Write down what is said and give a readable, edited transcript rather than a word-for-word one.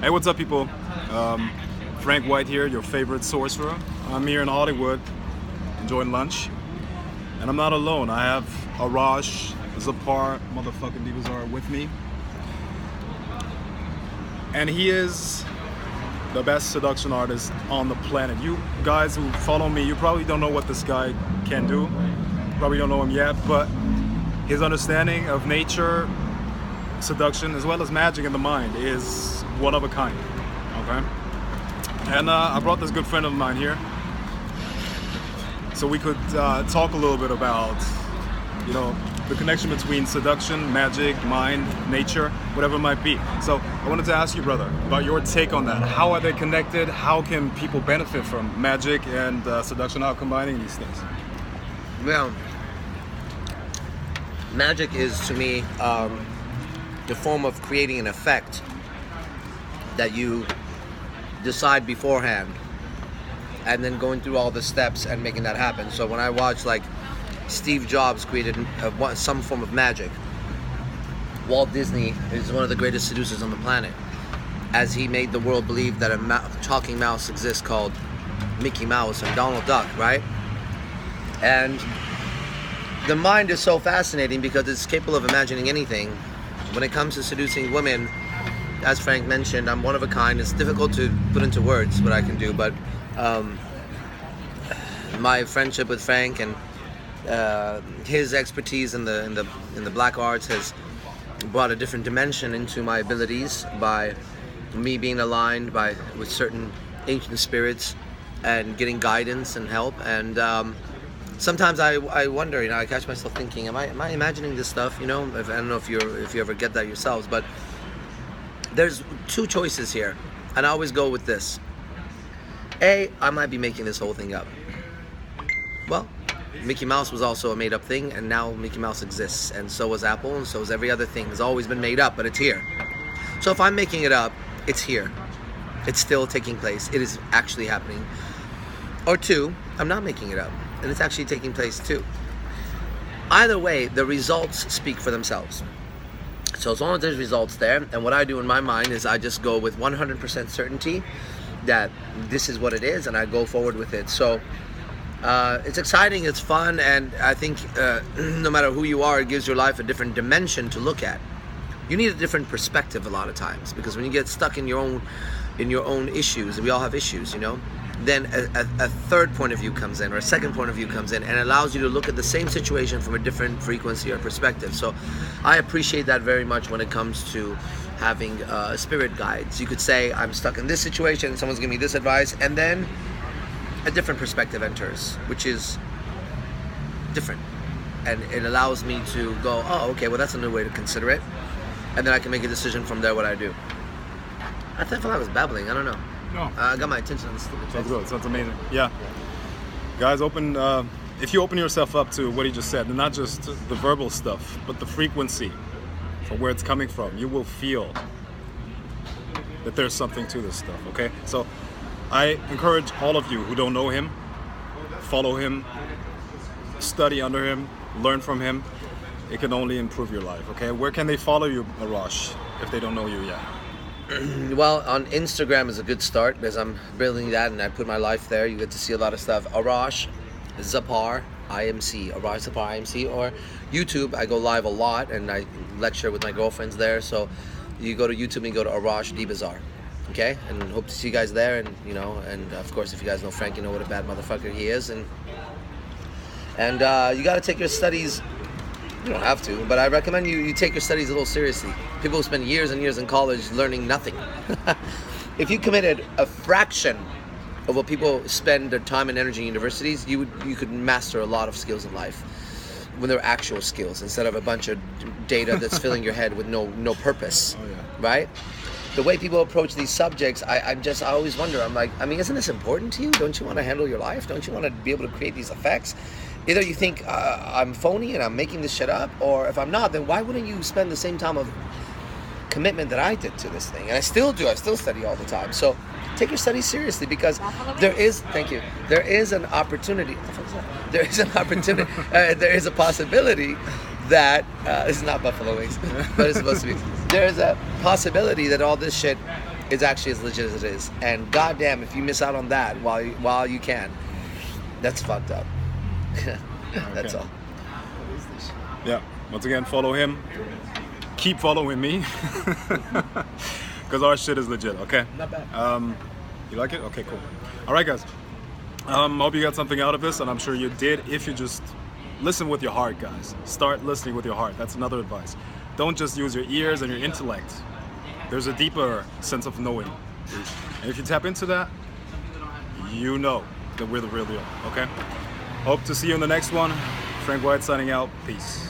Hey, what's up, people? Um, Frank White here, your favorite sorcerer. I'm here in Hollywood, enjoying lunch, and I'm not alone. I have Arash, Zapar, motherfucking Divazar with me, and he is the best seduction artist on the planet. You guys who follow me, you probably don't know what this guy can do. Probably don't know him yet, but his understanding of nature, seduction, as well as magic in the mind is one of a kind. Okay, and I brought this good friend of mine here so we could talk a little bit about, you know, the connection between seduction, magic, mind, nature, whatever it might be. So I wanted to ask you, brother, about your take on that. How are they connected? How can people benefit from magic and seduction? How combining these things? Well, magic is to me the form of creating an effect that you decide beforehand and then going through all the steps and making that happen. So when I watch like Steve Jobs created some form of magic, Walt Disney is one of the greatest seducers on the planet, as he made the world believe that a talking mouse exists called Mickey Mouse and Donald Duck, right? And the mind is so fascinating because it's capable of imagining anything. When it comes to seducing women, as Frank mentioned, I'm one of a kind. It's difficult to put into words what I can do, but my friendship with Frank and his expertise in the black arts has brought a different dimension into my abilities by me being aligned with certain ancient spirits and getting guidance and help. And sometimes I wonder, I catch myself thinking, am I imagining this stuff? I don't know if you ever get that yourselves, but there's two choices here, and I always go with this. A, I might be making this whole thing up. Well, Mickey Mouse was also a made-up thing, and now Mickey Mouse exists, and so was Apple, and so is every other thing. It's always been made up, but it's here. So if I'm making it up, it's here. It's still taking place. It is actually happening. Or two, I'm not making it up, and it's actually taking place too. Either way, the results speak for themselves. So as long as there's results there, and what I do in my mind is I just go with 100% certainty that this is what it is, and I go forward with it. So it's exciting, it's fun, and I think no matter who you are, it gives your life a different dimension to look at. You need a different perspective a lot of times, because when you get stuck in your own issues, and we all have issues, then a third point of view comes in, or a second point of view comes in, and allows you to look at the same situation from a different frequency or perspective. So I appreciate that very much when it comes to having spirit guides. You could say, I'm stuck in this situation, someone's giving me this advice, and then a different perspective enters, which is different. And it allows me to go, oh, okay, well, that's a new way to consider it. And then I can make a decision from there what I do. I feel like I was babbling, I don't know. No. I got my attention on this stupid Sounds good. Sounds amazing. Yeah. Guys, if you open yourself up to what he just said, and not just the verbal stuff, but the frequency from where it's coming from, you will feel that there's something to this stuff, okay? So I encourage all of you who don't know him, follow him, study under him, learn from him. It can only improve your life, okay? Where can they follow you, Arash, if they don't know you yet? Well, on Instagram is a good start because I'm building that and I put my life there. You get to see a lot of stuff. Arash Zapar IMC, Arash Zapar IMC, or YouTube. I go live a lot and I lecture with my girlfriends there. So you go to YouTube and go to Arash Divazar, okay? And hope to see you guys there. And and of course, if you guys know Frank, you know what a bad motherfucker he is. And you got to take your studies. You don't have to, but I recommend you take your studies a little seriously. People who spend years and years in college learning nothing. If you committed a fraction of what people spend their time and energy in universities, you could master a lot of skills in life when they're actual skills instead of a bunch of data that's filling your head with no purpose. Oh, yeah. Right? The way people approach these subjects, I always wonder. I'm like, isn't this important to you? Don't you want to handle your life? Don't you want to be able to create these effects? Either you think I'm phony and I'm making this shit up, or if I'm not, then why wouldn't you spend the same time of commitment that I did to this thing? And I still do. I still study all the time. So take your studies seriously, because there is an opportunity. There is an opportunity. There is a possibility that this is not Buffalo Wings, but it's supposed to be. There is a possibility that all this shit is actually as legit as it is. And goddamn, if you miss out on that while you can, that's fucked up. That's all. Yeah. Once again, follow him. Keep following me, because our shit is legit. Okay. Not bad. You like it? Okay, cool. All right, guys. Hope you got something out of this, and I'm sure you did. If you just listen with your heart, guys. Start listening with your heart. That's another advice. Don't just use your ears and your intellect. There's a deeper sense of knowing. And if you tap into that, you know that we're the real deal. Okay? Hope to see you in the next one. Frank White signing out. Peace.